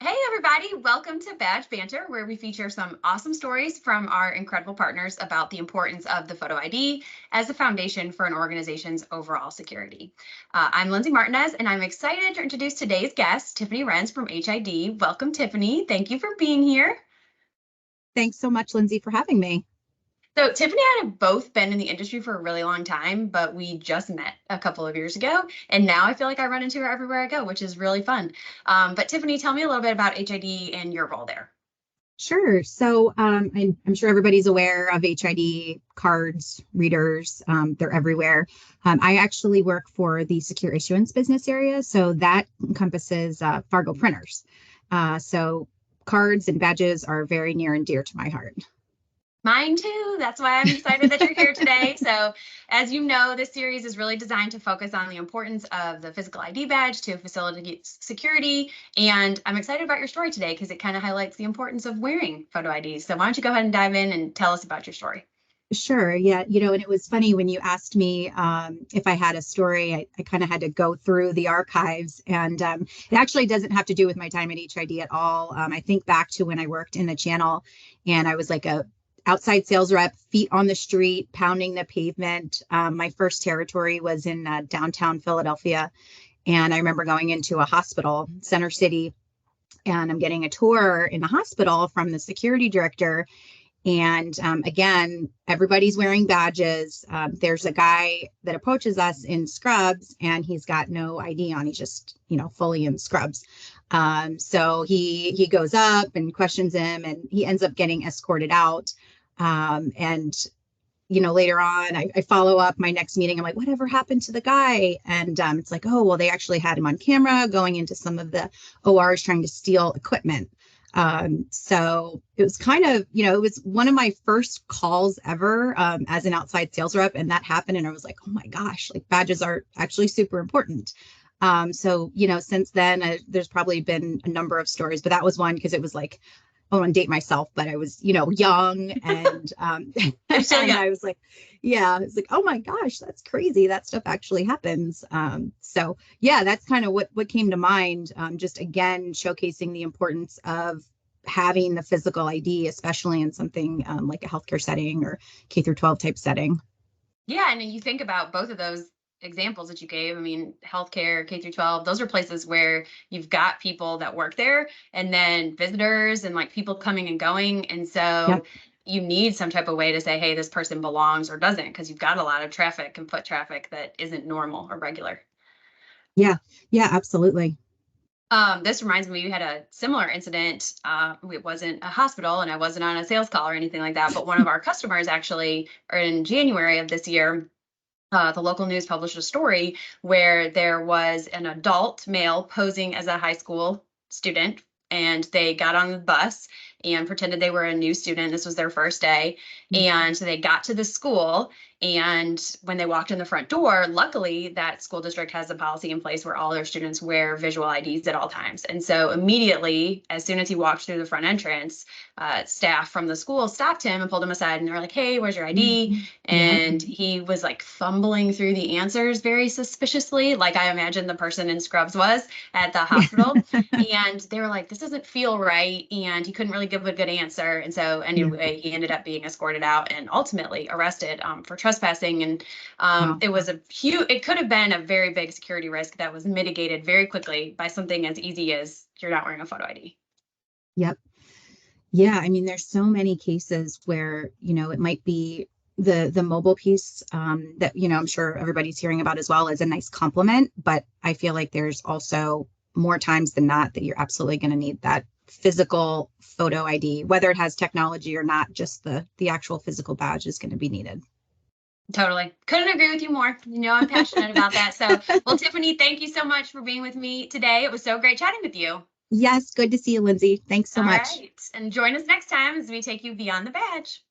Hey, everybody. Welcome to Badge Banter, where we feature some awesome stories from our incredible partners about the importance of the photo ID as the foundation for an organization's overall security. I'm Lindsay Martin-Nez, and I'm excited to introduce today's guest, Tiffany Renz from HID. Welcome, Tiffany. Thank you for being here. Thanks so much, Lindsay, for having me. So Tiffany and I have both been in the industry for a really long time, but we just met a couple of years ago. And now I feel like I run into her everywhere I go, which is really fun. But Tiffany, tell me a little bit about HID and your role there. Sure. So I'm sure everybody's aware of HID cards, readers. They're everywhere. I actually work for the secure issuance business area. So that encompasses Fargo printers. So cards and badges are very near and dear to my heart. Mine too. That's why I'm excited that you're here today. So, as you know, this series is really designed to focus on the importance of the physical ID badge to facilitate security. And I'm excited about your story today because it kind of highlights the importance of wearing photo IDs. So, why don't you go ahead and dive in and tell us about your story? Sure. Yeah. And it was funny when you asked me if I had a story, I kind of had to go through the archives, and it actually doesn't have to do with my time at HID at all. I think back to when I worked in the channel and I was like a outside sales rep, feet on the street, pounding the pavement. My first territory was in downtown Philadelphia. And I remember going into a hospital, Center City, and I'm getting a tour in the hospital from the security director. And again, everybody's wearing badges. There's a guy that approaches us in scrubs, and he's got no ID on. He's just, fully in scrubs. So he goes up and questions him, and he ends up getting escorted out. And later on, I follow up my next meeting. I'm like, whatever happened to the guy? And it's like, oh, well, they actually had him on camera going into some of the ORs trying to steal equipment. So it was kind of, it was one of my first calls ever as an outside sales rep. And that happened. And I was like, oh my gosh, like badges are actually super important. So, since then, there's probably been a number of stories, but that was one because it was like, I don't want to date myself, but I was, young and, and I was like, yeah, it's like, oh my gosh, that's crazy. That stuff actually happens. So yeah, that's kind of what came to mind. Just again, showcasing the importance of having the physical ID, especially in something like a healthcare setting or K through 12 type setting. Yeah, and you think about both of those examples that you gave. I mean, healthcare, K through 12, those are places where you've got people that work there and then visitors and like people coming and going. And so Yep. you need some type of way to say, hey, this person belongs or doesn't, because you've got a lot of traffic and foot traffic that isn't normal or regular. Yeah. Yeah, absolutely. This reminds me, we had a similar incident. It wasn't a hospital and I wasn't on a sales call or anything like that, but one of our customers actually, or in January of this year, the local news published a story where there was an adult male posing as a high school student, and they got on the bus and pretended they were a new student. This was their first day. And so they got to the school, and when they walked in the front door, luckily that school district has a policy in place where all their students wear visual IDs at all times. And so immediately, as soon as he walked through the front entrance, staff from the school stopped him and pulled him aside, and they were like, hey, where's your ID? And he was like fumbling through the answers very suspiciously, like I imagine the person in scrubs was at the hospital. And they were like, this doesn't feel right. And he couldn't really give a good answer. And so anyway, he ended up being escorted out and ultimately arrested for trespassing. And Wow. it was it could have been a very big security risk that was mitigated very quickly by something as easy as you're not wearing a photo ID. Yep. Yeah, I mean, there's so many cases where, it might be the mobile piece that, I'm sure everybody's hearing about as well as a nice compliment, but I feel like there's also more times than not that you're absolutely going to need that physical photo ID, whether it has technology or not, just the actual physical badge is going to be needed. Totally. Couldn't agree with you more. I'm passionate about that. So, well, Tiffany, thank you so much for being with me today. It was so great chatting with you. Yes, good to see you, Lindsay. Thanks so All much. right. And join us next time as we take you beyond the badge.